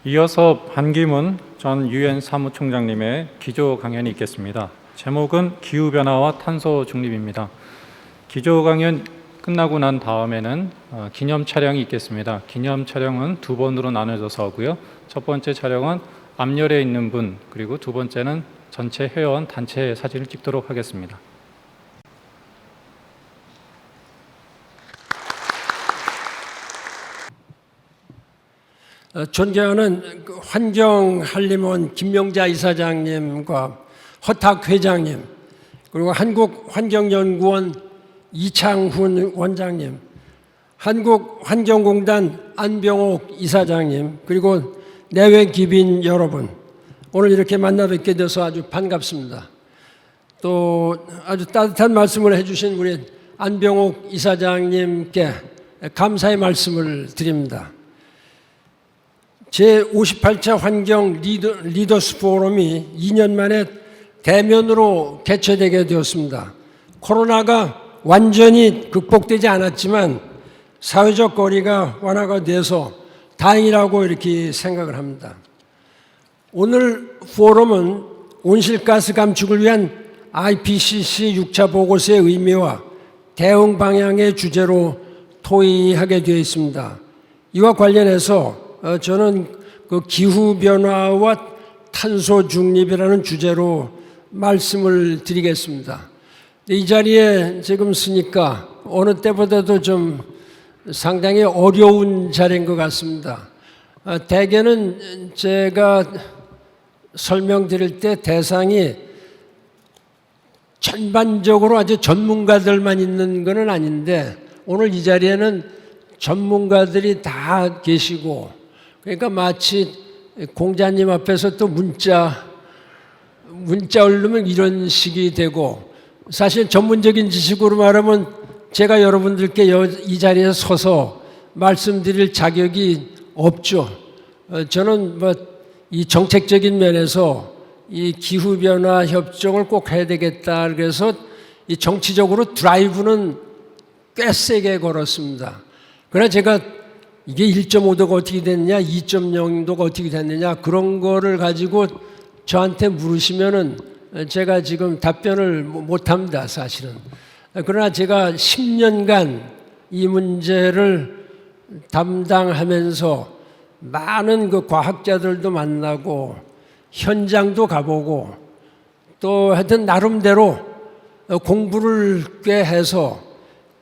이어서 반기문 전 유엔 사무총장님의 기조 강연이 있겠습니다. 제목은 기후변화와 탄소 중립입니다. 기조 강연 끝나고 난 다음에는 기념 촬영이 있겠습니다. 기념 촬영은 두 번으로 나눠져서 하고요. 첫 번째 촬영은 앞열에 있는 분, 그리고 두 번째는 전체 회원 단체 사진을 찍도록 하겠습니다. 존경하는 환경한림원 김명자 이사장님과 허탁 회장님, 그리고 한국환경연구원 이창훈 원장님, 한국환경공단 안병옥 이사장님, 그리고 내외 기빈 여러분, 오늘 이렇게 만나 뵙게 돼서 아주 반갑습니다. 또 아주 따뜻한 말씀을 해주신 우리 안병옥 이사장님께 감사의 말씀을 드립니다. 제58차 환경 리더스 포럼이 2년 만에 대면으로 개최되게 되었습니다. 코로나가 완전히 극복되지 않았지만 사회적 거리가 완화가 돼서 다행이라고 이렇게 생각을 합니다. 오늘 포럼은 온실가스 감축을 위한 IPCC 6차 보고서의 의미와 대응 방향의 주제로 토의하게 되어 있습니다. 이와 관련해서 저는 그 기후변화와 탄소 중립이라는 주제로 말씀을 드리겠습니다. 이 자리에 지금 서니까 어느 때보다도 좀 상당히 어려운 자리인 것 같습니다. 대개는 제가 설명드릴 때 대상이 전반적으로 아주 전문가들만 있는 것은 아닌데 오늘 이 자리에는 전문가들이 다 계시고, 그러니까 마치 공자님 앞에서 또 문자 올리면 이런 식이 되고, 사실 전문적인 지식으로 말하면 제가 여러분들께 이 자리에 서서 말씀드릴 자격이 없죠. 저는 이 정책적인 면에서 이 기후변화 협정을 꼭 해야 되겠다, 그래서 이 정치적으로 드라이브는 꽤 세게 걸었습니다. 그러나 제가 이게 1.5도가 어떻게 됐느냐, 2.0도가 어떻게 됐느냐, 그런 거를 가지고 저한테 물으시면은 제가 지금 답변을 못 합니다, 사실은. 그러나 제가 10년간 이 문제를 담당하면서 많은 그 과학자들도 만나고 현장도 가보고 또 하여튼 나름대로 공부를 꽤 해서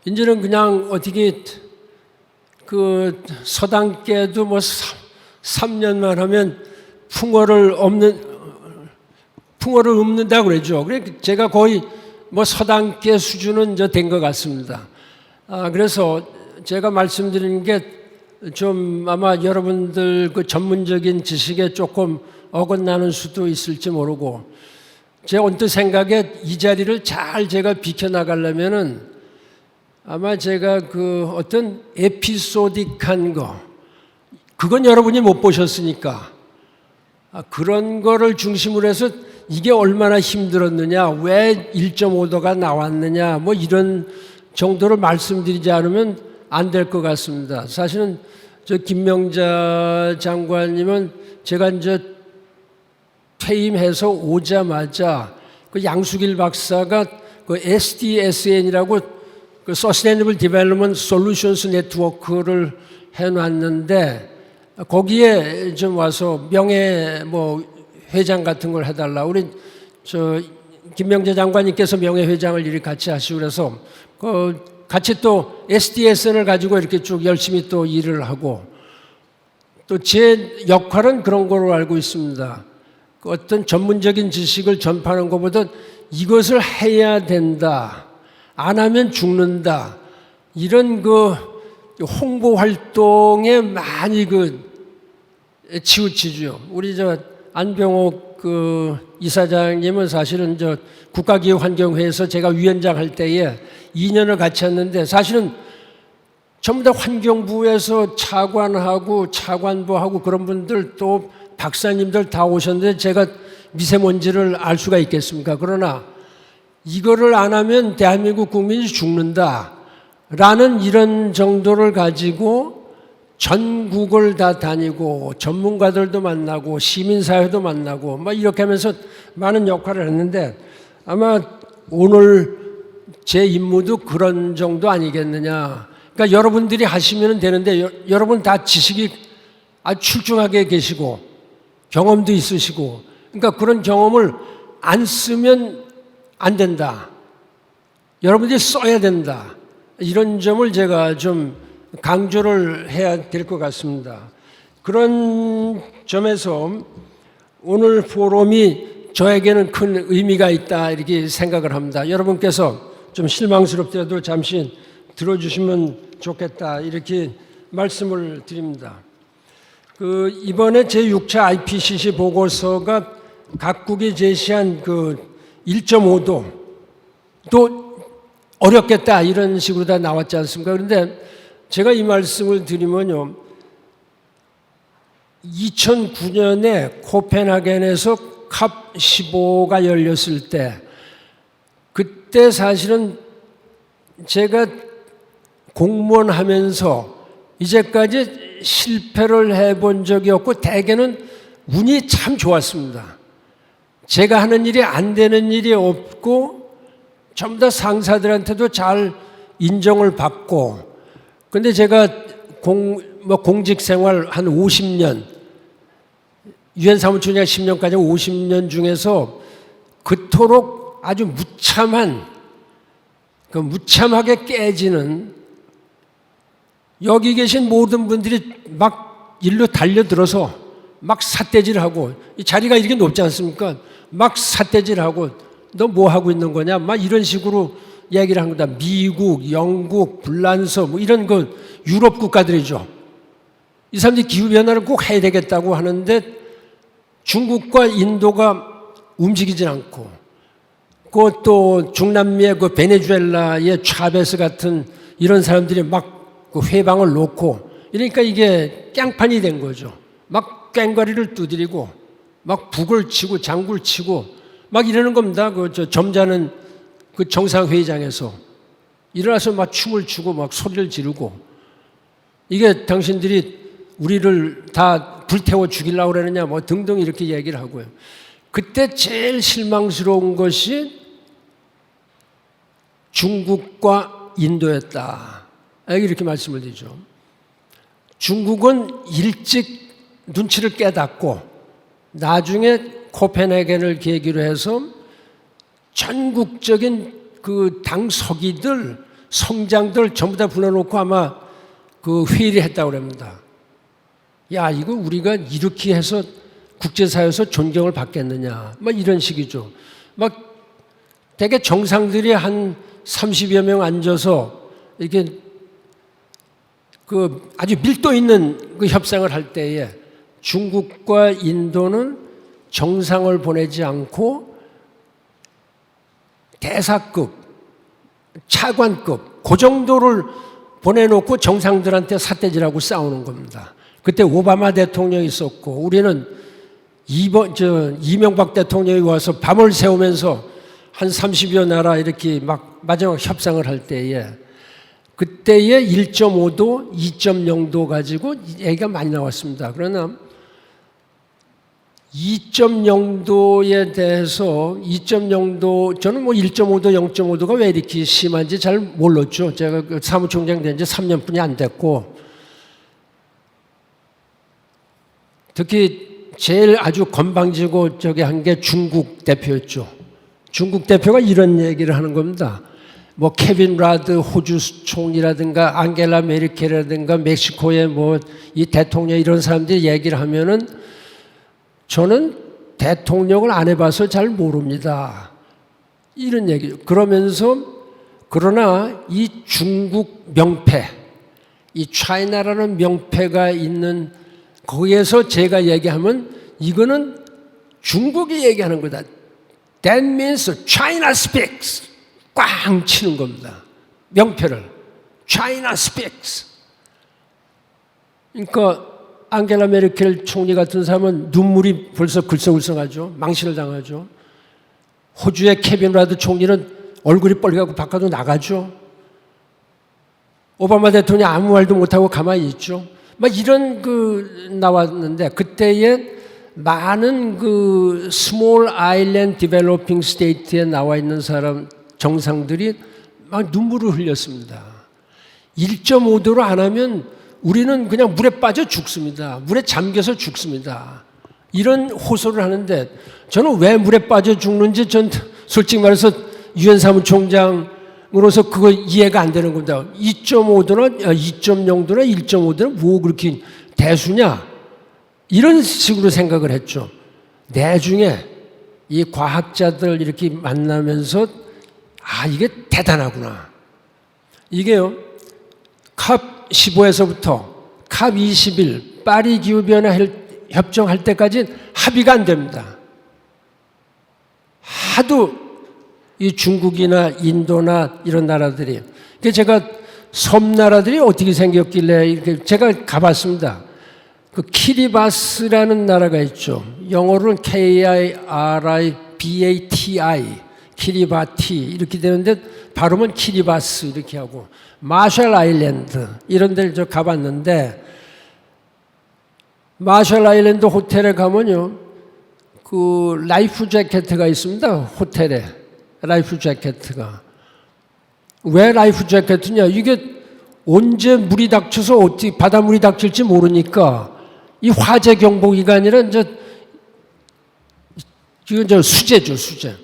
이제는 그냥 어떻게 그 서당께도 3년만 하면 풍어를 읊는다고 그러죠. 그래 제가 거의 서당께 수준은 된 것 같습니다. 그래서 제가 말씀드리는 게 좀 아마 여러분들 그 전문적인 지식에 조금 어긋나는 수도 있을지 모르고, 제 언뜻 생각에 이 자리를 잘 제가 비켜나가려면은 아마 제가 그 어떤 에피소딕한 거, 그건 여러분이 못 보셨으니까 그런 거를 중심으로 해서 이게 얼마나 힘들었느냐, 왜 1.5도가 나왔느냐, 이런 정도로 말씀드리지 않으면 안 될 것 같습니다. 사실은 저 김명자 장관님은 제가 이제 퇴임해서 오자마자 그 양수길 박사가 그 SDSN이라고 그 Sustainable Development Solutions Network를 해놨는데 거기에 좀 와서 명예 회장 같은 걸 해달라. 우리 저 김명재 장관님께서 명예 회장을 이렇게 같이 하시고 그래서 같이 또 SDSN을 가지고 이렇게 쭉 열심히 또 일을 하고, 또 제 역할은 그런 거로 알고 있습니다. 어떤 전문적인 지식을 전파하는 것보다 이것을 해야 된다, 안 하면 죽는다, 이런 그 홍보 활동에 많이 치우치죠. 우리 저 안병옥 그 이사장님은 사실은 저 국가기후환경회에서 제가 위원장 할 때에 2년을 같이 했는데 사실은 전부 다 환경부에서 차관하고 차관보하고 그런 분들 또 박사님들 다 오셨는데 제가 미세먼지를 알 수가 있겠습니까? 그러나 이거를 안 하면 대한민국 국민이 죽는다 라는 이런 정도를 가지고 전국을 다 다니고 전문가들도 만나고 시민사회도 만나고 막 이렇게 하면서 많은 역할을 했는데 아마 오늘 제 임무도 그런 정도 아니겠느냐. 그러니까 여러분들이 하시면 되는데 여러분 다 지식이 아주 출중하게 계시고 경험도 있으시고 그러니까 그런 경험을 안 쓰면 안 된다. 여러분들이 써야 된다. 이런 점을 제가 좀 강조를 해야 될 것 같습니다. 그런 점에서 오늘 포럼이 저에게는 큰 의미가 있다 이렇게 생각을 합니다. 여러분께서 좀 실망스럽더라도 잠시 들어주시면 좋겠다 이렇게 말씀을 드립니다. 이번에 제6차 IPCC 보고서가 각국이 제시한 1.5도 또 어렵겠다 이런 식으로 다 나왔지 않습니까? 그런데 제가 이 말씀을 드리면요. 2009년에 코펜하겐에서 캅15가 열렸을 때 그때 사실은 제가 공무원 하면서 이제까지 실패를 해본 적이 없고 대개는 운이 참 좋았습니다. 제가 하는 일이 안 되는 일이 없고 전부 다 상사들한테도 잘 인정을 받고 근데 제가 공직 생활 한 50년 유엔 사무총장 10년까지 50년 중에서 그토록 아주 무참하게 깨지는 여기 계신 모든 분들이 막 일로 달려들어서 막 삿대질하고 이 자리가 이렇게 높지 않습니까? 막 삿대질하고 너 뭐 하고 있는 거냐? 막 이런 식으로 얘기를 한 거다. 미국, 영국, 불란서 뭐 이런 유럽 국가들이죠. 이 사람들이 기후변화를 꼭 해야 되겠다고 하는데 중국과 인도가 움직이질 않고 또 중남미의 베네수엘라의 차베스 같은 이런 사람들이 막 회방을 놓고 이러니까 이게 깽판이 된 거죠. 막 꽹과리를 두드리고 막 북을 치고 장구를 치고 막 이러는 겁니다. 점잖은 정상회의장에서 일어나서 막 춤을 추고 막 소리를 지르고 이게 당신들이 우리를 다 불태워 죽이려고 그러느냐 뭐 등등 이렇게 얘기를 하고요. 그때 제일 실망스러운 것이 중국과 인도였다. 이렇게 말씀을 드리죠. 중국은 일찍 눈치를 깨닫고 나중에 코펜하겐을 계기로 해서 전국적인 당 서기들, 성장들 전부 다 불러놓고 아마 회의를 했다고 합니다. 야, 이거 우리가 이렇게 해서 국제사회에서 존경을 받겠느냐. 막 이런 식이죠. 막 되게 정상들이 한 30여 명 앉아서 이렇게 아주 밀도 있는 협상을 할 때에 중국과 인도는 정상을 보내지 않고 대사급, 차관급 그 정도를 보내놓고 정상들한테 삿대질하고 싸우는 겁니다. 그때 오바마 대통령이 있었고 우리는 이명박 대통령이 와서 밤을 새우면서 한 30여 나라 이렇게 막 마지막 협상을 할 때에 그때의 1.5도, 2.0도 가지고 얘기가 많이 나왔습니다. 그러나 2.0도에 대해서 2.0도 저는 1.5도, 0.5도가 왜 이렇게 심한지 잘 몰랐죠. 제가 사무총장 된 지 3년뿐이 안 됐고 특히 제일 아주 건방지고 한 게 중국 대표였죠. 중국 대표가 이런 얘기를 하는 겁니다. 케빈 라드 호주 총리라든가 앙겔라 메르켈이라든가 멕시코의 이 대통령 이런 사람들이 얘기를 하면은 저는 대통령을 안 해봐서 잘 모릅니다. 이런 얘기죠. 그러나 이 중국 명패, 이 차이나라는 명패가 있는 거기에서 제가 얘기하면 이거는 중국이 얘기하는 거다. That means China speaks. 꽝 치는 겁니다. 명패를. China speaks. 그러니까 앙겔라 메르켈 총리 같은 사람은 눈물이 벌써 글썽글썽하죠. 망신을 당하죠. 호주의 케빈 라드 총리는 얼굴이 빨개갖고 바깥으로 나가죠. 오바마 대통령이 아무 말도 못하고 가만히 있죠. 막 이런 나왔는데 그때에 많은 스몰 아일랜드 디벨로핑 스테이트에 나와 있는 사람 정상들이 막 눈물을 흘렸습니다. 1.5도로 안 하면 우리는 그냥 물에 빠져 죽습니다. 물에 잠겨서 죽습니다. 이런 호소를 하는데 저는 왜 물에 빠져 죽는지 전 솔직히 말해서 유엔 사무총장으로서 그거 이해가 안 되는 겁니다. 2.5도나 2.0도나 1.5도는 뭐 그렇게 대수냐? 이런 식으로 생각을 했죠. 나중에 이 과학자들 이렇게 만나면서 이게 대단하구나. 이게요. 컵 15에서부터 컵 21 파리 기후변화 협정할 때까지 합의가 안 됩니다. 하도 이 중국이나 인도나 이런 나라들이 제가 섬나라들이 어떻게 생겼길래 이렇게 제가 가봤습니다. 키리바스라는 나라가 있죠. 영어로는 K-I-R-I-B-A-T-I 키리바티 이렇게 되는데 발음은 키리바스 이렇게 하고 마샬 아일랜드 이런 데를 저 가봤는데 마샬 아일랜드 호텔에 가면요 라이프 재킷가 있습니다. 호텔에 라이프 재킷가 왜 라이프 재킷이냐 이게 언제 물이 닥쳐서 어떻게 바닷물이 닥칠지 모르니까 이 화재 경보기가 아니라 이건 수제죠, 수제.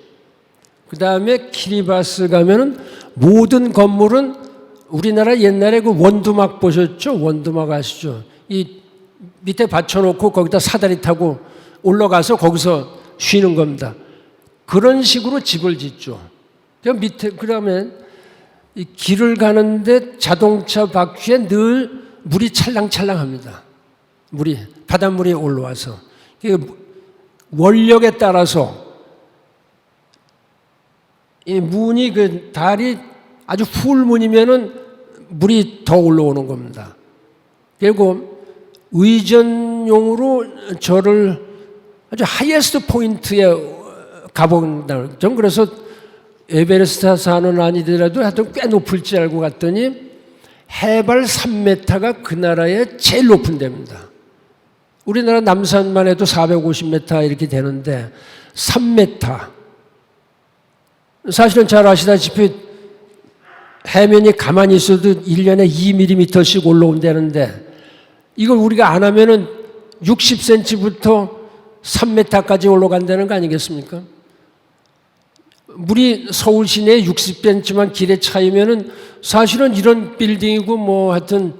그 다음에 키리바스 가면은 모든 건물은 우리나라 옛날에 원두막 보셨죠? 원두막 아시죠? 이 밑에 받쳐놓고 거기다 사다리 타고 올라가서 거기서 쉬는 겁니다. 그런 식으로 집을 짓죠. 그러면 이 길을 가는데 자동차 바퀴에 늘 물이 찰랑찰랑합니다. 바닷물이 올라와서 원력에 따라서 이 문이 달이 아주 풀문이면은 물이 더 올라오는 겁니다. 그리고 의전용으로 저를 아주 하이에스트 포인트에 가본다. 전 그래서 에베레스트 산은 아니더라도 하여튼 꽤 높을 줄 알고 갔더니 해발 3m가 그 나라의 제일 높은 데입니다. 우리나라 남산만 해도 450m 이렇게 되는데 3m. 사실은 잘 아시다시피 해면이 가만히 있어도 1년에 2mm씩 올라온다는데 이걸 우리가 안 하면은 60cm부터 3m까지 올라간다는 거 아니겠습니까? 물이 서울 시내에 60cm만 길에 차이면은 사실은 이런 빌딩이고 뭐 하여튼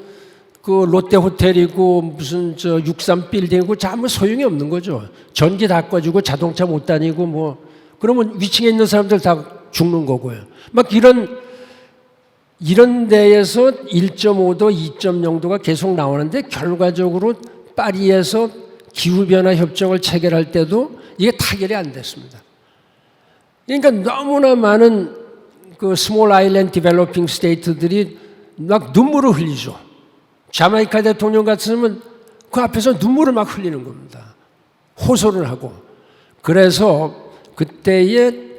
롯데 호텔이고 무슨 63 빌딩이고 아무 소용이 없는 거죠. 전기 다 꺼지고 자동차 못 다니고 뭐 그러면 위층에 있는 사람들 다 죽는 거고요. 막 이런 데에서 1.5도, 2.0도가 계속 나오는데 결과적으로 파리에서 기후변화 협정을 체결할 때도 이게 타결이 안 됐습니다. 그러니까 너무나 많은 스몰 아일랜드 디벨로핑 스테이트들이 막 눈물을 흘리죠. 자메이카 대통령 같으면 그 앞에서 눈물을 막 흘리는 겁니다. 호소를 하고. 그래서 그때의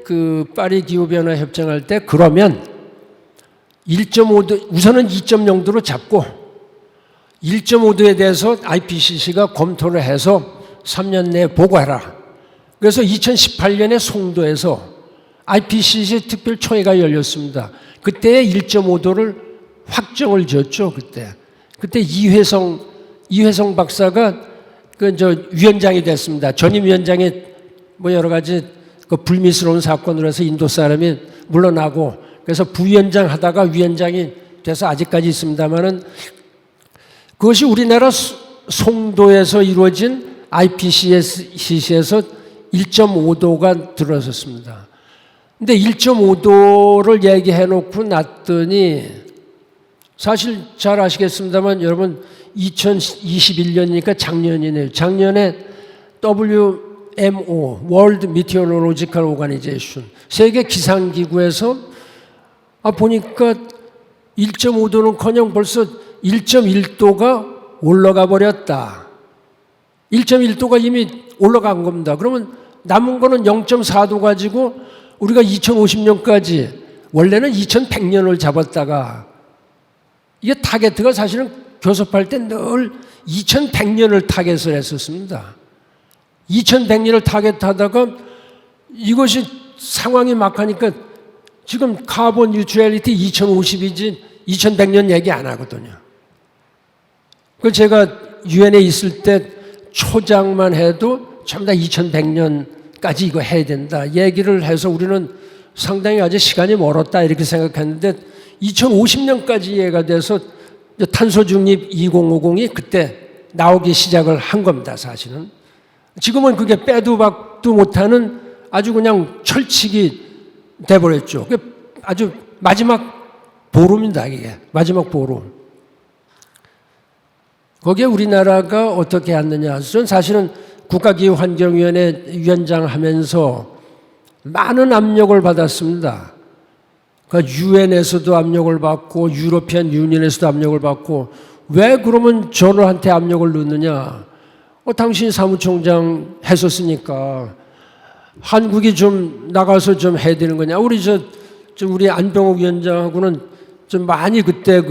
파리 기후변화 협정할 때 그러면 1.5도, 우선은 2.0도로 잡고 1.5도에 대해서 IPCC가 검토를 해서 3년 내에 보고해라. 그래서 2018년에 송도에서 IPCC 특별총회가 열렸습니다. 그때 1.5도를 확정을 지었죠. 그때 이회성 박사가 위원장이 됐습니다. 전임 위원장이 뭐 여러 가지 불미스러운 사건으로 해서 인도 사람이 물러나고 그래서 부위원장 하다가 위원장이 돼서 아직까지 있습니다만은 그것이 우리나라 송도에서 이루어진 IPCC에서 1.5도가 들어섰습니다. 근데 1.5도를 얘기해 놓고 났더니 사실 잘 아시겠습니다만 여러분 2021년이니까 작년이네요. 작년에 WMO, World Meteorological Organization, 세계 기상기구에서 보니까 1.5도는커녕 벌써 1.1도가 올라가 버렸다. 1.1도가 이미 올라간 겁니다. 그러면 남은 거는 0.4도 가지고 우리가 2050년까지 원래는 2100년을 잡았다가 이게 타겟가 사실은 교섭할 때 늘 2100년을 타겟을 했었습니다. 2100년을 타겟하다가 이것이 상황이 막 하니까 지금 카본 뉴트럴리티 2050이지 2100년 얘기 안 하거든요. 그 제가 유엔에 있을 때 초장만 해도 전부 다 2100년까지 이거 해야 된다 얘기를 해서 우리는 상당히 아직 시간이 멀었다 이렇게 생각했는데 2050년까지 이해가 돼서 탄소 중립 2050이 그때 나오기 시작을 한 겁니다. 사실은 지금은 그게 빼도 박도 못하는 아주 그냥 철칙이 돼버렸죠. 아주 마지막 보루입니다. 이게 마지막 보루. 거기에 우리나라가 어떻게 했느냐. 저는 사실은 국가기후환경위원회 위원장 하면서 많은 압력을 받았습니다. 그러니까 유엔에서도 압력을 받고 유로피안 유니언에서도 압력을 받고 왜 그러면 저한테 압력을 넣느냐. 당신이 사무총장 했었으니까 한국이 좀 나가서 좀 해야 되는 거냐. 우리 안병옥 위원장하고는 좀 많이 그때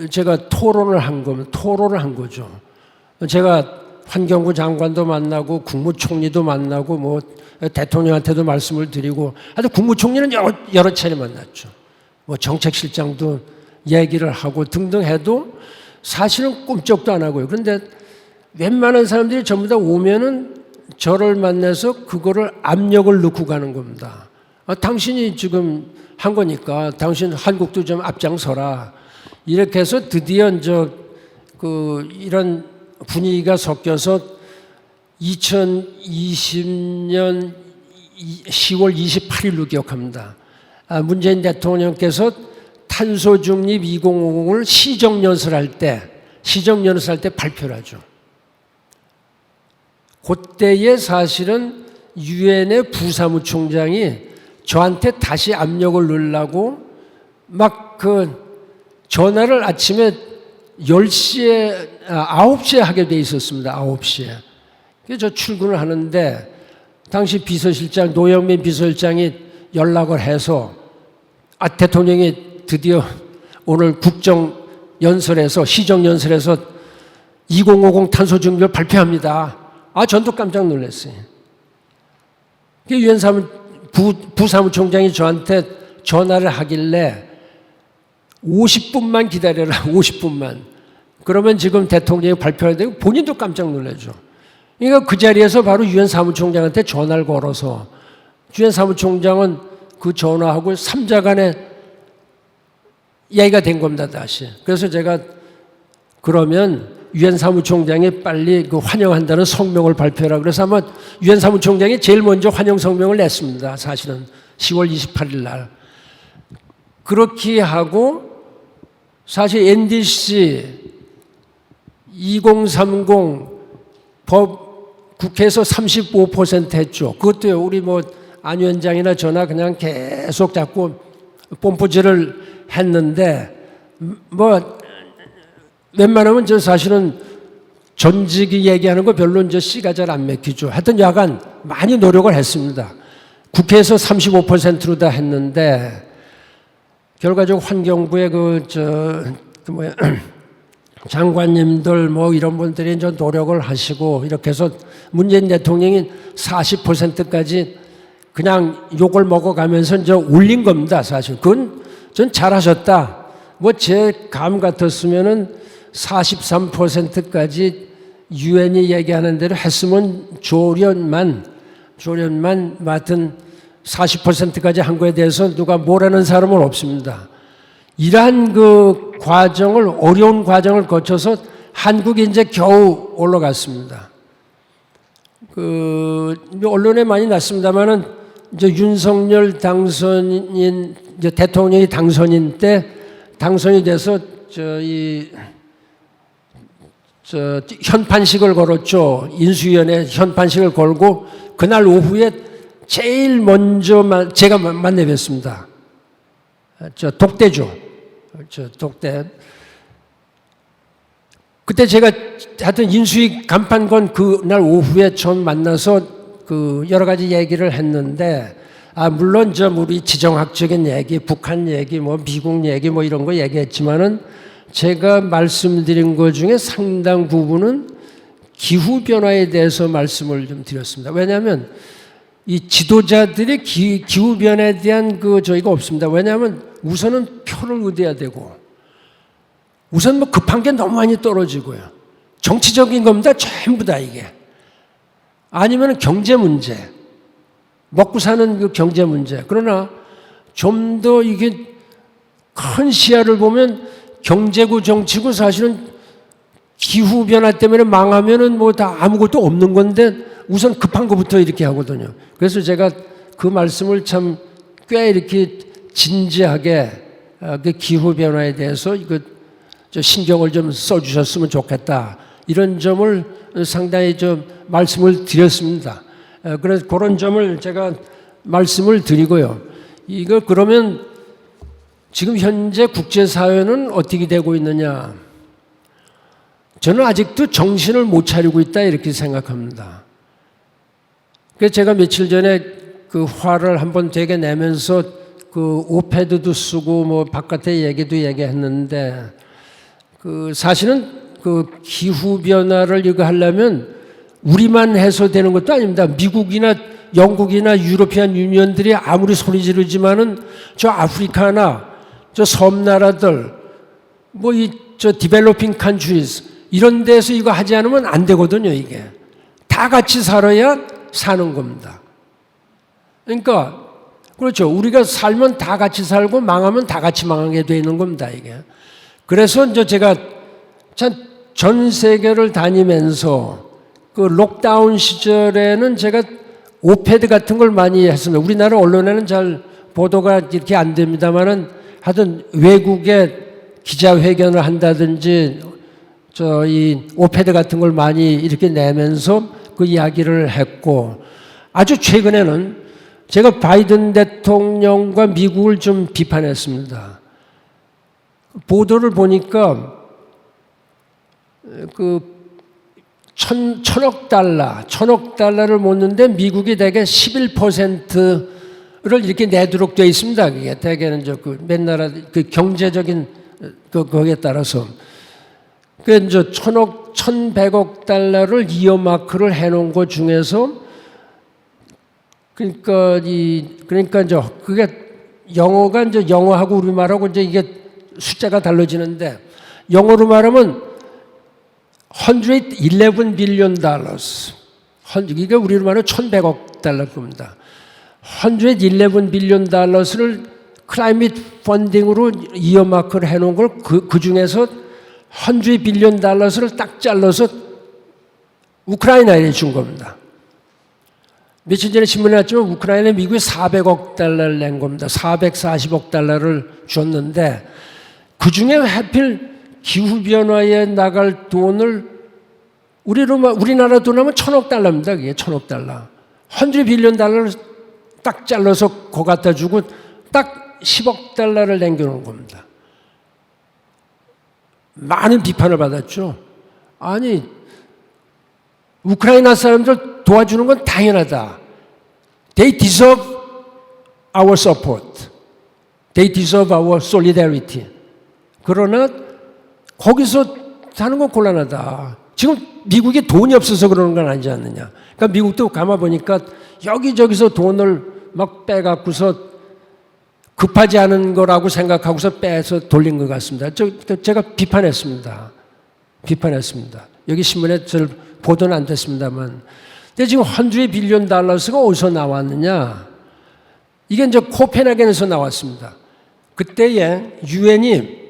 제가 토론을 한 거죠. 제가 환경부 장관도 만나고 국무총리도 만나고 뭐 대통령한테도 말씀을 드리고 하여튼 국무총리는 여러 차례 만났죠. 뭐 정책실장도 얘기를 하고 등등 해도 사실은 꿈쩍도 안 하고요. 그런데 웬만한 사람들이 전부 다 오면은 저를 만나서 그거를 압력을 넣고 가는 겁니다. 당신이 지금 한 거니까 당신 한국도 좀 앞장서라. 이렇게 해서 드디어 이런 분위기가 섞여서 2020년 10월 28일로 기억합니다. 문재인 대통령께서 탄소 중립 2050을 시정연설할 때 발표를 하죠. 그때에 사실은 유엔의 부사무총장이 저한테 다시 압력을 넣으려고 막 전화를 아침에 10시에, 9시에 하게 돼 있었습니다. 9시에. 그래서 저 출근을 하는데 당시 비서실장, 노영민 비서실장이 연락을 해서 대통령이 드디어 오늘 국정연설에서, 시정연설에서 2050 탄소 중립을 발표합니다. 전도 깜짝 놀랐어요. 유엔 부사무총장이 저한테 전화를 하길래 50분만 기다려라, 50분만. 그러면 지금 대통령이 발표하는데 본인도 깜짝 놀라죠. 그러니까 그 자리에서 바로 유엔 사무총장한테 전화를 걸어서 유엔 사무총장은 그 전화하고 3자 간에 얘기가 된 겁니다, 다시. 그래서 제가 그러면 유엔 사무총장이 빨리 환영한다는 성명을 발표하라. 그래서 아마 유엔 사무총장이 제일 먼저 환영 성명을 냈습니다. 사실은 10월 28일 날. 그렇게 하고 사실 NDC 2030 법 국회에서 35% 했죠. 그것도요. 우리 안 위원장이나 저나 그냥 계속 자꾸 뽐뿌질을 했는데 웬만하면 저 사실은 전직이 얘기하는 거 별로 씨가 잘 안 맥히죠. 하여튼 야간 많이 노력을 했습니다. 국회에서 35%로 다 했는데 결과적으로 환경부의 장관님들 이런 분들이 이제 노력을 하시고 이렇게 해서 문재인 대통령이 40%까지 그냥 욕을 먹어가면서 이제 올린 겁니다. 사실 그건 전 잘하셨다. 제 감 같았으면은 43%까지 유엔이 얘기하는 대로 했으면 조련만 맡은 40%까지 한 거에 대해서 누가 뭐라는 사람은 없습니다. 이러한 어려운 과정을 거쳐서 한국이 이제 겨우 올라갔습니다. 언론에 많이 났습니다만은 이제 윤석열 대통령이 당선인 때 당선이 돼서 현판식을 걸었죠. 인수위원회 현판식을 걸고 그날 오후에 제일 먼저 제가 만나 뵀습니다. 독대죠. 독대. 그때 제가 하여튼 인수위 간판 건 그날 오후에 전 만나서 여러 가지 얘기를 했는데 물론 우리 지정학적인 얘기, 북한 얘기, 미국 얘기 이런 거 얘기했지만은 제가 말씀드린 것 중에 상당 부분은 기후변화에 대해서 말씀을 좀 드렸습니다. 왜냐하면 이 지도자들의 기후변화에 대한 저희가 없습니다. 왜냐하면 우선은 표를 얻어야 되고, 우선 뭐 급한 게 너무 많이 떨어지고요. 정치적인 겁니다. 전부 다 이게. 아니면 경제 문제, 먹고 사는 경제 문제. 그러나 좀 더 이게 큰 시야를 보면 경제고 정치고 사실은 기후변화 때문에 망하면은 뭐 다 아무것도 없는 건데 우선 급한 것부터 이렇게 하거든요. 그래서 제가 그 말씀을 참 꽤 이렇게 진지하게 그 기후변화에 대해서 신경을 좀 써주셨으면 좋겠다. 이런 점을 상당히 좀 말씀을 드렸습니다. 그래서 그런 점을 제가 말씀을 드리고요. 이거 그러면 지금 현재 국제사회는 어떻게 되고 있느냐? 저는 아직도 정신을 못 차리고 있다 이렇게 생각합니다. 그래서 제가 며칠 전에 그 화를 한번 되게 내면서 그 오패드도 쓰고 뭐 바깥에 얘기했는데 그 사실은 그 기후 변화를 이거 하려면 우리만 해서 되는 것도 아닙니다. 미국이나 영국이나 유로피안 유니언들이 아무리 소리 지르지만은 저 아프리카나 저 섬나라들 뭐 저 디벨로핑 컨트리즈 이런 데서 이거 하지 않으면 안 되거든요. 이게 다 같이 살아야 사는 겁니다. 그러니까 그렇죠. 우리가 살면 다 같이 살고 망하면 다 같이 망하게 되는 겁니다. 이게 그래서 이제 제가 참 전 세계를 다니면서 그 록다운 시절에는 제가 오패드 같은 걸 많이 했습니다. 우리나라 언론에는 잘 보도가 이렇게 안 됩니다만은 하여튼 외국에 기자회견을 한다든지 이 오패드 같은 걸 많이 이렇게 내면서 그 이야기를 했고, 아주 최근에는 제가 바이든 대통령과 미국을 좀 비판했습니다. 보도를 보니까 천억 달러를 모는데 미국이 대개 11%를 이렇게 내도록 되어 있습니다. 그게 대개는 몇 나라 경제적인 거기에 따라서. 그래서 1,100억 달러를 이어마크를 해놓은 것 중에서 그러니까 그게 영어하고 우리말하고 이게 숫자가 달라지는데 영어로 말하면 111 빌리언 달러스. 이게 우리로 말하면 1,100억 달러 겁니다. 111 빌리언 달러스를 클라이밋 펀딩으로 이어마크를 해놓은 걸 그 중에서 100 빌리언 달러스를 딱 잘라서 우크라이나에 준 겁니다. 며칠 전에 신문에 났지만 우크라이나에 미국이 400억 달러를 낸 겁니다. 440억 달러를 줬는데 그 중에 하필 기후변화에 나갈 돈을 우리나라 돈 하면 1,000억 달러입니다. 그게 1,000억 달러. 100 빌리언 달러를 딱 잘라서 거 갖다 주고 딱 10억 달러를 남겨놓은 겁니다. 많은 비판을 받았죠. 아니, 우크라이나 사람들 도와주는 건 당연하다. They deserve our support. They deserve our solidarity. 그러나 거기서 사는 건 곤란하다. 지금 미국이 돈이 없어서 그러는 건 아니지 않느냐. 그러니까 미국도 가만 보니까 여기저기서 돈을 막 빼갖고서 급하지 않은 거라고 생각하고서 빼서 돌린 것 같습니다. 제가 비판했습니다. 여기 신문에 절 보도는 안 됐습니다만. 근데 지금 100 빌리언 달러스가 어디서 나왔느냐. 이게 이제 코펜하겐에서 나왔습니다. 그때에 유엔이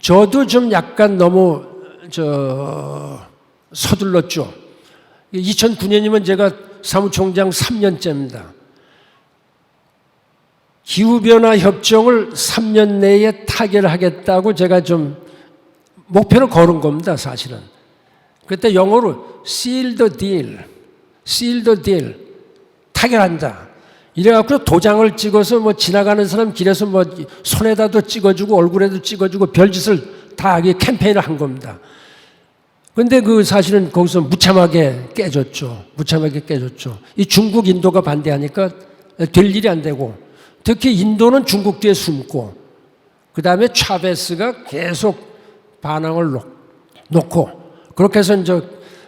저도 좀 약간 너무 서둘렀죠. 2009년이면 제가 사무총장 3년째입니다. 기후변화 협정을 3년 내에 타결하겠다고 제가 좀 목표를 걸은 겁니다, 사실은. 그때 영어로 seal the deal, 타결한다. 이래갖고 도장을 찍어서 뭐 지나가는 사람 길에서 뭐 손에다도 찍어주고 얼굴에도 찍어주고 별짓을 다 캠페인을 한 겁니다. 근데 사실은 거기서 무참하게 깨졌죠. 이 중국, 인도가 반대하니까 될 일이 안 되고, 특히 인도는 중국 뒤에 숨고, 그 다음에 차베스가 계속 반항을 놓고 그렇게 해서 이제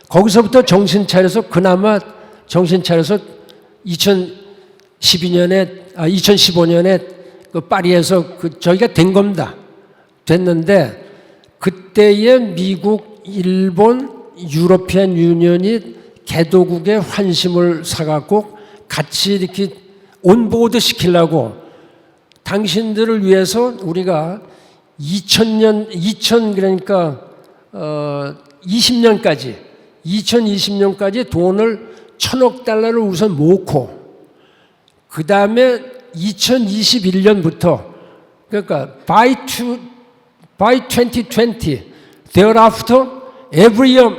거기서부터 정신 차려서 그나마 정신 차려서 2015년에 그 파리에서 저희가 된 겁니다. 됐는데 그때의 미국, 일본, 유러피안 유니언이 개도국의 환심을 사갖고 같이 이렇게 온보드 시키려고 당신들을 위해서 우리가 2020년까지 돈을 1,000억 달러를 우선 모으고 그 다음에 2021년부터 그러니까 by 2020 thereafter every year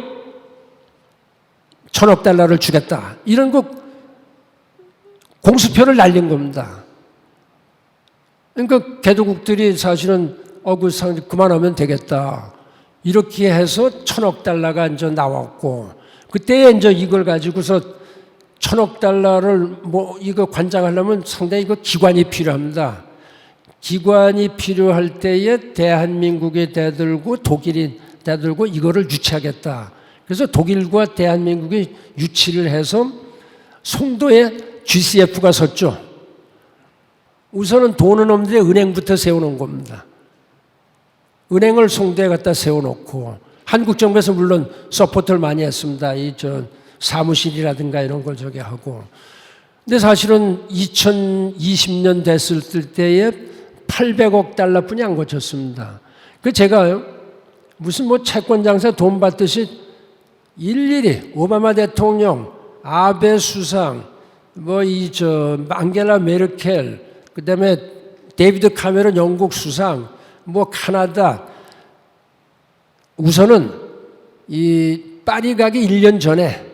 1,000억 달러를 주겠다. 이런 거 공수표를 날린 겁니다. 그러니까 개도국들이 사실은 그만하면 되겠다. 이렇게 해서 1,000억 달러가 이제 나왔고 그때 이제 이걸 가지고서 1,000억 달러를 이거 관장하려면 상당히 이거 기관이 필요합니다. 기관이 필요할 때에 대한민국이 대들고 독일이 대들고 이거를 유치하겠다. 그래서 독일과 대한민국이 유치를 해서 송도에 GCF가 섰죠. 우선은 돈은 없는데 은행부터 세워놓은 겁니다. 은행을 송도에 갖다 세워놓고 한국 정부에서 물론 서포트를 많이 했습니다. 사무실이라든가 이런 걸 저기 하고. 근데 사실은 2020년 됐을 때에 800억 달러뿐이 안 거쳤습니다. 제가 무슨 채권장사 돈 받듯이 일일이 오바마 대통령, 아베 수상, 앙겔라 메르켈, 그 다음에 데이비드 카메론 영국 수상, 카나다, 우선은 이 파리 가기 1년 전에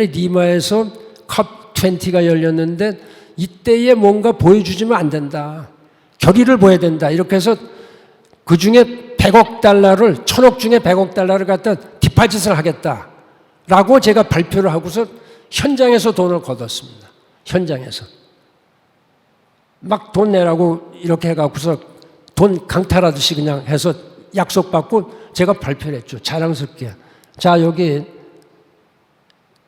리마에서 컵 20가 열렸는데 이때에 뭔가 보여주지면 안 된다. 결의를 보여야 된다. 이렇게 해서 그 중에 100억 달러를 1,000억 중에 100억 달러를 갖다 디파짓을 하겠다라고 제가 발표를 하고서 현장에서 돈을 걷었습니다. 현장에서 막 돈 내라고 이렇게 해갖고서 돈 강탈하듯이 그냥 해서 약속받고 제가 발표를 했죠. 자랑스럽게. 자, 여기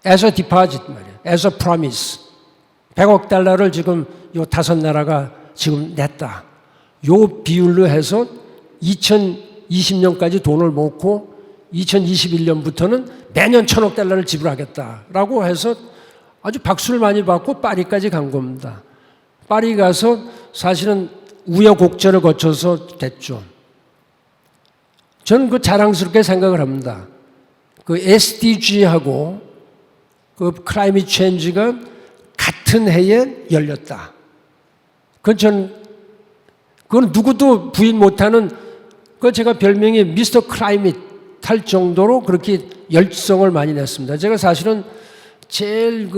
as a deposit 말이에요. as a promise. 100억 달러를 지금 요 5나라가 지금 냈다. 요 비율로 해서 2020년까지 돈을 모으고 2021년부터는 매년 1,000억 달러를 지불하겠다라고 해서 아주 박수를 많이 받고 파리까지 간 겁니다. 파리 가서 사실은 우여곡절을 거쳐서 됐죠. 저는 자랑스럽게 생각을 합니다. SDG하고 클라이밋 체인지가 같은 해에 열렸다. 그건 누구도 부인 못하는 제가 별명이 미스터 클라이밋 할 정도로 그렇게 열성을 많이 냈습니다. 제가 사실은 제일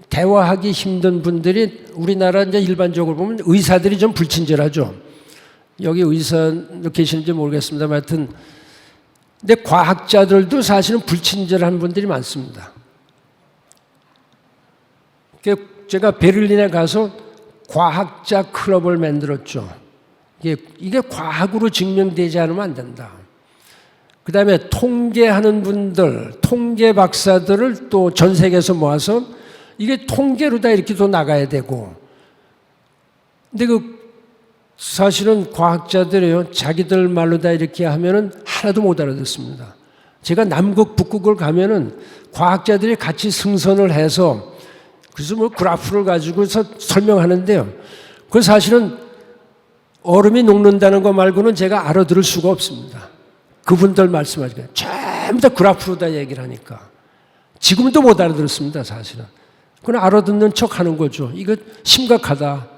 대화하기 힘든 분들이 우리나라 이제 일반적으로 보면 의사들이 좀 불친절하죠. 여기 의사 계시는지 모르겠습니다만 하여튼 근데 과학자들도 사실은 불친절한 분들이 많습니다. 제가 베를린에 가서 과학자 클럽을 만들었죠. 이게 과학으로 증명되지 않으면 안 된다. 그 다음에 통계하는 분들, 통계 박사들을 또 전 세계에서 모아서 이게 통계로 다 이렇게 또 나가야 되고. 근데 사실은 과학자들이요, 자기들 말로 다 이렇게 하면은 하나도 못 알아듣습니다. 제가 남극, 북극을 가면은 과학자들이 같이 승선을 해서 그래서 그래프를 가지고서 설명하는데요. 그 사실은 얼음이 녹는다는 거 말고는 제가 알아들을 수가 없습니다. 그분들 말씀하시니까 전부 다 그래프로 다 얘기를 하니까 지금도 못 알아들었습니다. 사실은. 그건 알아듣는 척 하는 거죠. 이거 심각하다.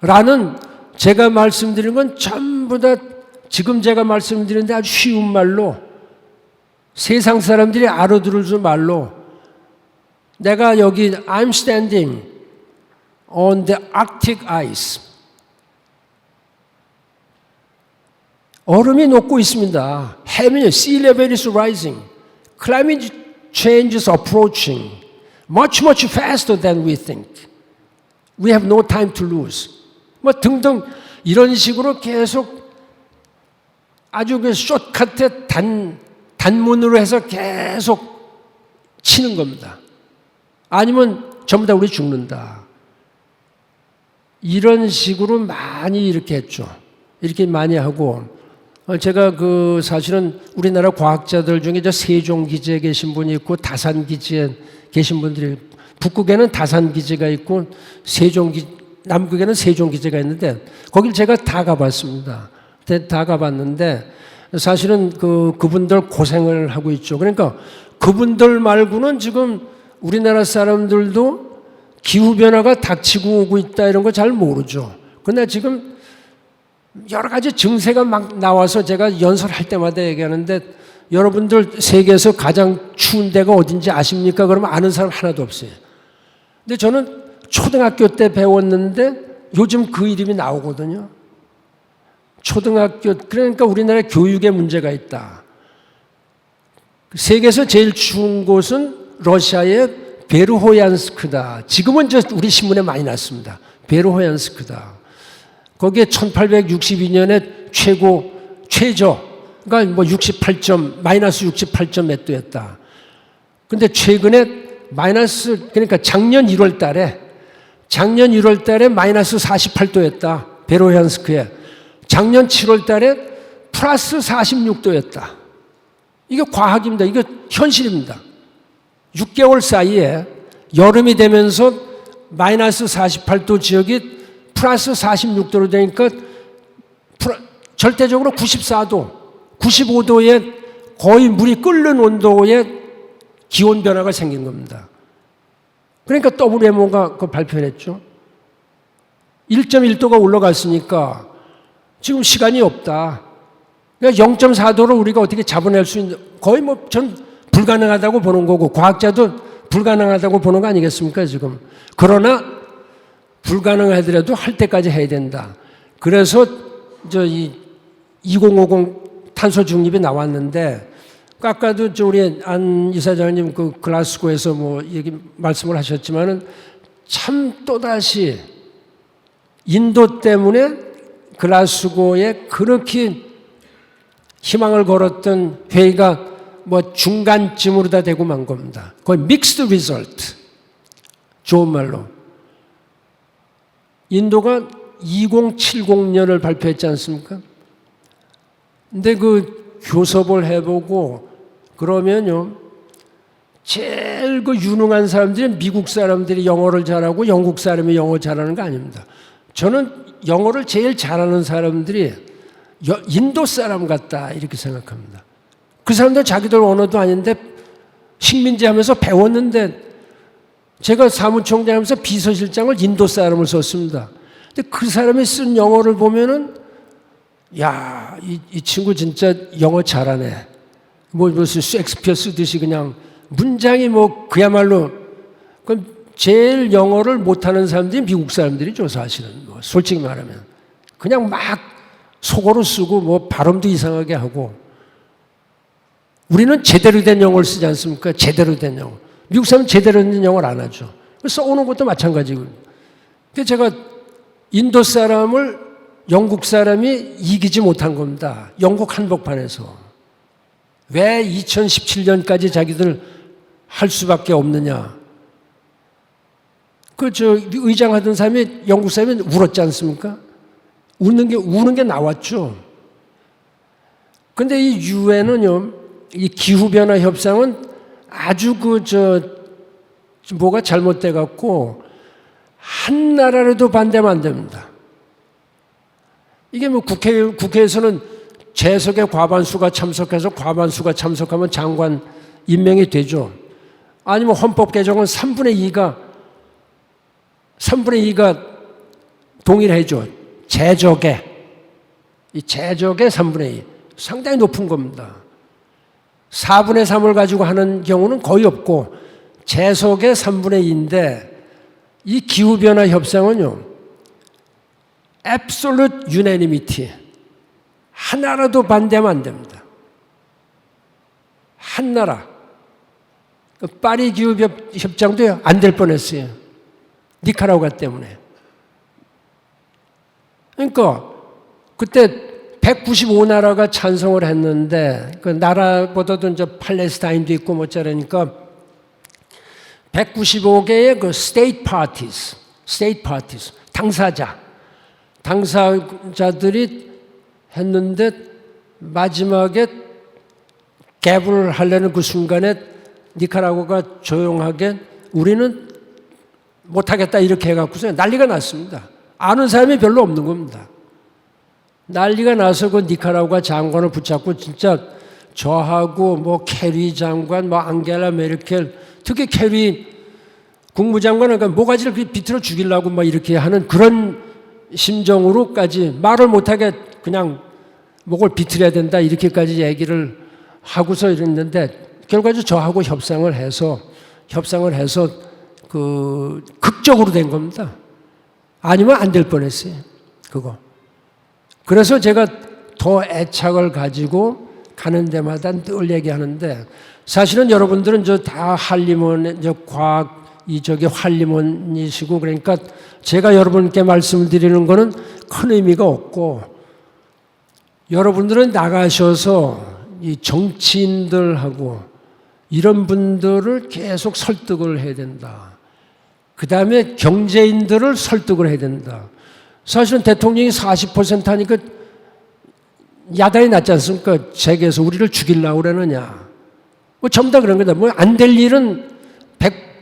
라는 제가 말씀드린 건 전부 다 지금 제가 말씀드리는데 아주 쉬운 말로 세상 사람들이 알아들을 말로 내가 여기 I'm standing on the Arctic ice. 얼음이 녹고 있습니다. 해면이 sea level is rising. Climate change is approaching. Much faster than we think. We have no time to lose. 등등 이런 식으로 계속 아주 그 숏카트의 단문으로 해서 계속 치는 겁니다. 아니면 전부 다 우리 죽는다. 이런 식으로 많이 이렇게 했죠. 이렇게 많이 하고, 제가 그 사실은 우리나라 과학자들 중에 저 세종기지에 계신 분이 있고 다산기지에 계신 분들이, 북극에는 다산기지가 있고 남극에는 세종기지가 있는데 거길 제가 다 가봤습니다. 다 가봤는데 사실은 그분들 고생을 하고 있죠. 그러니까 그분들 말고는 지금 우리나라 사람들도 기후변화가 닥치고 오고 있다 이런 거 잘 모르죠. 그런데 지금 여러 가지 증세가 막 나와서 제가 연설할 때마다 얘기하는데, 여러분들 세계에서 가장 추운 데가 어딘지 아십니까? 그러면 아는 사람 하나도 없어요. 근데 저는 초등학교 때 배웠는데 요즘 그 이름이 나오거든요. 초등학교, 그러니까 우리나라 교육에 문제가 있다. 세계에서 제일 추운 곳은 러시아의 베르호얀스크다. 지금은 우리 신문에 많이 났습니다. 베르호얀스크다. 거기에 1862년에 최저, 그러니까 뭐 68점, 마이너스 68점 몇 도였다. 근데 최근에 그러니까 작년 1월 달에 마이너스 48도였다. 베르호얀스크에. 작년 7월 달에 플러스 46도였다. 이게 과학입니다. 이게 현실입니다. 6개월 사이에 여름이 되면서 마이너스 48도 지역이 플러스 46도로 되니까 절대적으로 94도, 95도에 거의 물이 끓는 온도의 기온 변화가 생긴 겁니다. 그러니까 WMO가 그 발표를 했죠. 1.1도가 올라갔으니까 지금 시간이 없다. 그러니까 0.4도를 우리가 어떻게 잡아낼 수 있는, 거의 뭐 전 불가능하다고 보는 거고, 과학자도 불가능하다고 보는 거 아니겠습니까, 지금. 그러나 불가능하더라도 할 때까지 해야 된다. 그래서 이 2050 탄소 중립이 나왔는데, 아까도 우리 안 이사장님 그 글라스고에서 뭐 말씀을 하셨지만은 참 또다시 인도 때문에 글라스고에 그렇게 희망을 걸었던 회의가 뭐 중간쯤으로 다 되고 만 겁니다. 거의 믹스드 리설트. 좋은 말로. 인도가 2070년을 발표했지 않습니까? 근데 그 교섭을 해보고 그러면요, 제일 그 유능한 사람들이 미국 사람들이 영어를 잘하고 영국 사람이 영어 잘하는 거 아닙니다. 저는 영어를 제일 잘하는 사람들이 인도 사람 같다 이렇게 생각합니다. 그 사람들 자기들 언어도 아닌데 식민지 하면서 배웠는데, 제가 사무총장 하면서 비서실장을 인도 사람을 썼습니다. 근데 그 사람이 쓴 영어를 보면은 야, 이 친구 진짜 영어 잘하네. 뭐 무슨 셰익스피어 쓰듯이 그냥 문장이 뭐 그야말로, 그럼 제일 영어를 못하는 사람들이 미국 사람들이죠, 사실은. 뭐 솔직히 말하면 그냥 막 속어로 쓰고 뭐 발음도 이상하게 하고. 우리는 제대로 된 영어를 쓰지 않습니까? 제대로 된 영어. 미국 사람은 제대로 된 영어를 안 하죠. 써오는 것도 마찬가지고. 그래서 제가 인도 사람을 영국 사람이 이기지 못한 겁니다. 영국 한복판에서. 왜 2017년까지 자기들 할 수밖에 없느냐. 의장 하던 사람이, 영국 사람이 울었지 않습니까? 우는 게 나왔죠. 근데 이 유엔은요, 이 기후변화 협상은 아주 뭐가 잘못돼 갖고 한 나라라도 반대하면 안 됩니다. 이게 뭐 국회에서는 재석의 과반수가 참석해서 과반수가 참석하면 장관 임명이 되죠. 아니면 헌법 개정은 3분의 2가 동의를 해줘. 이 제적의 3분의 2. 상당히 높은 겁니다. 4분의 3을 가지고 하는 경우는 거의 없고 재석의 3분의 2인데, 이 기후변화 협상은요, absolute unanimity. 하나라도 반대하면 안 됩니다. 한 나라. 파리 기후협정도 안 될 뻔했어요. 니카라구아 때문에. 그러니까 그때 195나라가 찬성을 했는데 그 나라보다도 이제 팔레스타인도 있고 뭐 저러니까 195개의 그 state parties 당사자들이 했는데 마지막에 갭을 하려는 그 순간에 니카라과가 조용하게 우리는 못하겠다 이렇게 해갖고서 난리가 났습니다. 아는 사람이 별로 없는 겁니다. 난리가 나서 그 니카라과 장관을 붙잡고 진짜 저하고 뭐 캐리 장관, 뭐 앙겔라 메르켈, 특히 캐리 국무장관은 그러니까 모가지를 비틀어 죽이려고 막 이렇게 하는 그런 심정으로까지 말을 못하게 그냥 목을 비틀어야 된다 이렇게까지 얘기를 하고서 이랬는데 결과적으로 저하고 협상을 해서 그 극적으로 된 겁니다. 아니면 안 될 뻔했어요. 그거. 그래서 제가 더 애착을 가지고 가는 데마다 늘 얘기하는데 사실은 여러분들은 저 다 한림원 저 과학 이쪽에 한림원이시고 그러니까 제가 여러분께 말씀을 드리는 거는 큰 의미가 없고 여러분들은 나가셔서 이 정치인들하고 이런 분들을 계속 설득을 해야 된다. 그 다음에 경제인들을 설득을 해야 된다. 사실은 대통령이 40% 하니까 야단이 났지 않습니까? 세계에서 우리를 죽이려고 그러느냐. 뭐 전부 다 그런 거다. 뭐 안 될 일은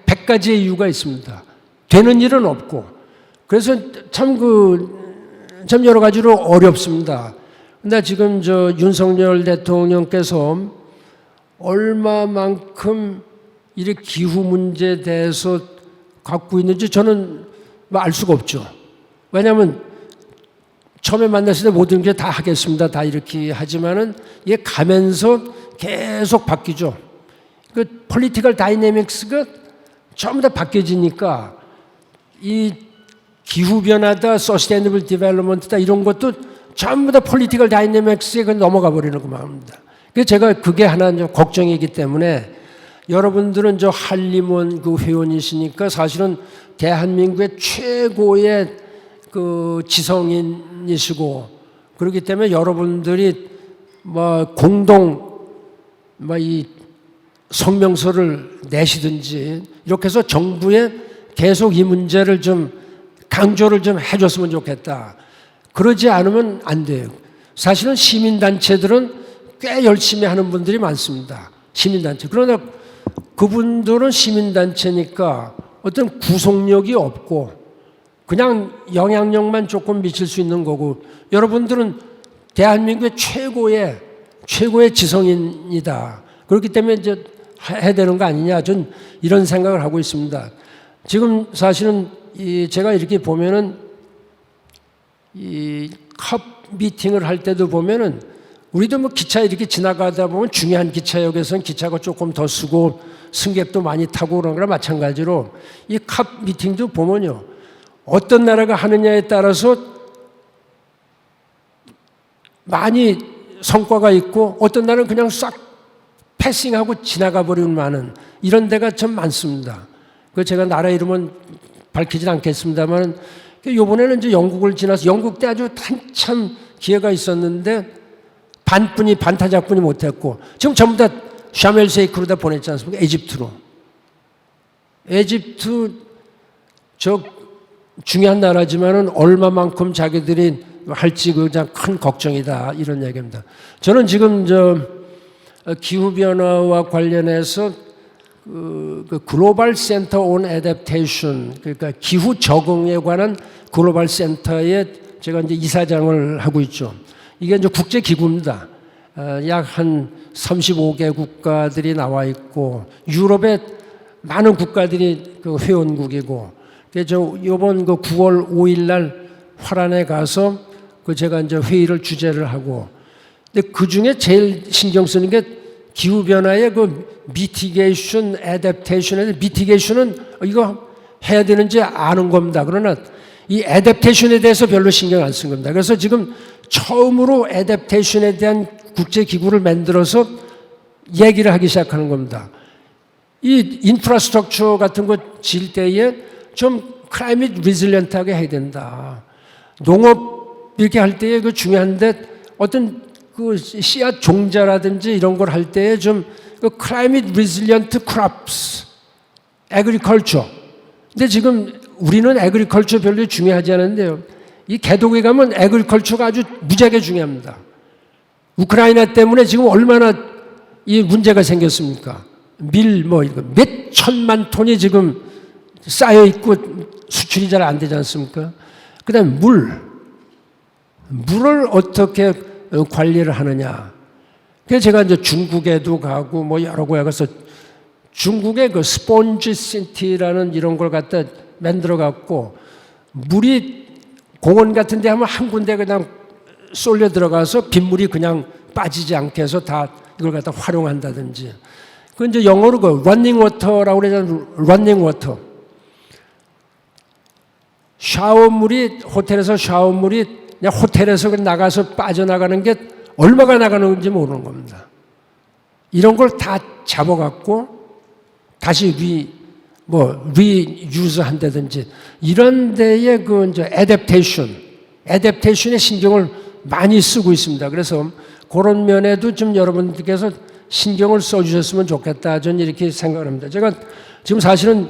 100가지의 이유가 있습니다. 되는 일은 없고. 그래서 참 여러 가지로 어렵습니다. 근데 지금 저 윤석열 대통령께서 얼마만큼 이 기후 문제에 대해서 갖고 있는지 저는 뭐 알 수가 없죠. 왜냐하면 처음에 만났을 때 모든 게 다 하겠습니다. 다 이렇게 하지만은 이게 가면서 계속 바뀌죠. 그 폴리티컬 다이내믹스가 전부 다 바뀌어지니까 이 기후변화다, 서스테이너블 디벨롭먼트다 이런 것도 전부 다 폴리티컬 다이내믹스에 넘어가 버리는 거 말입니다. 그래서 제가 그게 하나 걱정이기 때문에 여러분들은 저 한림원 그 회원이시니까 사실은 대한민국의 최고의 그 지성인이시고 그렇기 때문에 여러분들이 뭐 공동 뭐 이 성명서를 내시든지 이렇게 해서 정부에 계속 이 문제를 좀 강조를 좀 해줬으면 좋겠다. 그러지 않으면 안 돼요. 사실은 시민단체들은 꽤 열심히 하는 분들이 많습니다. 시민단체. 그러나 그분들은 시민단체니까 어떤 구속력이 없고 그냥 영향력만 조금 미칠 수 있는 거고 여러분들은 대한민국의 최고의 지성인이다. 그렇기 때문에 이제 해야 되는 거 아니냐. 전 이런 생각을 하고 있습니다. 지금 사실은 제가 이렇게 보면은 이 컵 미팅을 할 때도 보면은 우리도 뭐 기차 이렇게 지나가다 보면 중요한 기차역에서는 기차가 조금 더 쓰고 승객도 많이 타고 그런 거랑 마찬가지로 이 컵 미팅도 보면요. 어떤 나라가 하느냐에 따라서 많이 성과가 있고 어떤 나라는 그냥 싹 패싱하고 지나가 버리는 많은 이런 데가 참 많습니다. 그 제가 나라 이름은 밝히진 않겠습니다만 이번에는 이제 영국을 지나서 영국 때 아주 한참 기회가 있었는데 반타작분이 못했고 지금 전부 다 샤멜세이크로 다 보냈지 않습니까? 에집트로. 에집트 저 중요한 나라지만은 얼마만큼 자기들이 할지 그냥 큰 걱정이다 이런 얘기입니다. 저는 지금 기후 변화와 관련해서 그 글로벌 센터 온 애댑테이션 그러니까 기후 적응에 관한 글로벌 센터에 제가 이제 이사장을 하고 있죠. 이게 이제 국제 기구입니다. 약 한 35개 국가들이 나와 있고 유럽의 많은 국가들이 그 회원국이고 그래서 이번 그 9월 5일 날 화란에 가서 그 제가 이제 회의를 주재를 하고 근데 그 중에 제일 신경 쓰는 게 기후 변화의 그 미티게이션, 애댑테이션에 미티게이션은 이거 해야 되는지 아는 겁니다. 그러나 이 애댑테이션에 대해서 별로 신경 안 쓴 겁니다. 그래서 지금 처음으로 애댑테이션에 대한 국제 기구를 만들어서 얘기를 하기 시작하는 겁니다. 이 인프라스트럭처 같은 거 질 때에 좀 클라이밋 리질리언트하게 해야 된다. 농업 이렇게 할 때에 그 중요한데 어떤 그 씨앗 종자라든지 이런 걸 할 때에 좀 그 climate resilient crops, agriculture. 근데 지금 우리는 agriculture 별로 중요하지 않은데요. 이 개독에 가면 agriculture가 아주 무지하게 중요합니다. 우크라이나 때문에 지금 얼마나 이 문제가 생겼습니까? 밀 뭐 이거 몇 천만 톤이 지금 쌓여 있고 수출이 잘 안 되지 않습니까? 그다음에 물을 어떻게 관리를 하느냐. 그래서 제가 이제 중국에도 가고 뭐 여러 곳에 가서 중국의 그 스폰지 시티라는 이런 걸 갖다 만들어 갖고 물이 공원 같은 데 하면 한 군데 그냥 쏠려 들어가서 빗물이 그냥 빠지지 않게 해서 다 이걸 갖다 활용한다든지. 그 이제 영어로 그 러닝 워터라고 그러잖아요. 러닝 워터. 샤워물이 호텔에서 샤워물이 그냥 호텔에서 나가서 빠져나가는 게 얼마가 나가는지 모르는 겁니다. 이런 걸 다 잡아갖고 다시 리유즈 한다든지 이런 데에 그 이제 애댑테이션에 신경을 많이 쓰고 있습니다. 그래서 그런 면에도 좀 여러분들께서 신경을 써주셨으면 좋겠다. 저는 이렇게 생각합니다. 제가 지금 사실은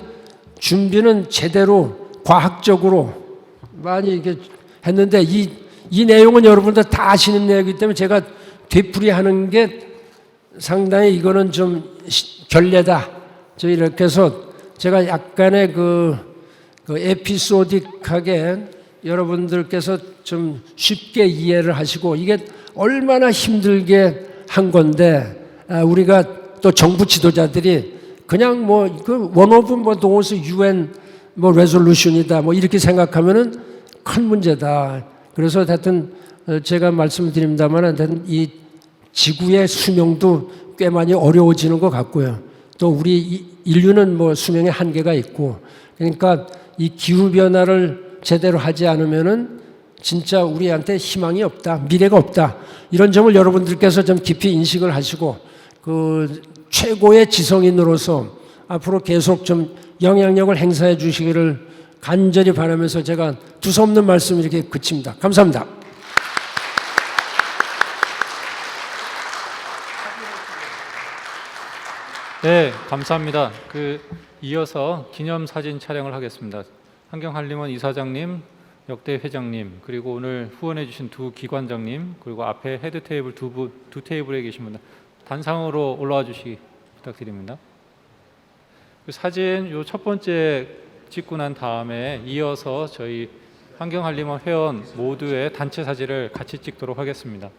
준비는 제대로 과학적으로 많이 이렇게 했는데 이 내용은 여러분들 다 아시는 내용이기 때문에 제가 되풀이하는 게 상당히 이거는 좀 결례다. 저 이렇게 해서 제가 약간의 그 에피소딕하게 여러분들께서 좀 쉽게 이해를 하시고 이게 얼마나 힘들게 한 건데 우리가 또 정부 지도자들이 그냥 뭐 그 원오브 뭐 동호수 UN 뭐 레졸루션이다 뭐 이렇게 생각하면은 큰 문제다. 그래서 하여튼 제가 말씀드립니다만 하여튼 이 지구의 수명도 꽤 많이 어려워지는 것 같고요. 또 우리 인류는 뭐 수명의 한계가 있고 그러니까 이 기후 변화를 제대로 하지 않으면은 진짜 우리한테 희망이 없다, 미래가 없다. 이런 점을 여러분들께서 좀 깊이 인식을 하시고 그 최고의 지성인으로서 앞으로 계속 좀 영향력을 행사해 주시기를 간절히 바라면서 제가 두서없는 말씀 이렇게 그칩니다. 감사합니다. 네, 감사합니다. 이어서 기념사진 촬영을 하겠습니다. 환경한림원 이사장님, 역대 회장님, 그리고 오늘 후원해 주신 두 기관장님, 그리고 앞에 헤드 테이블 두 테이블에 계신 분들 단상으로 올라와 주시기 부탁드립니다. 사진 요 첫 번째 찍고 난 다음에 이어서 저희 환경한림원 회원 모두의 단체 사진을 같이 찍도록 하겠습니다.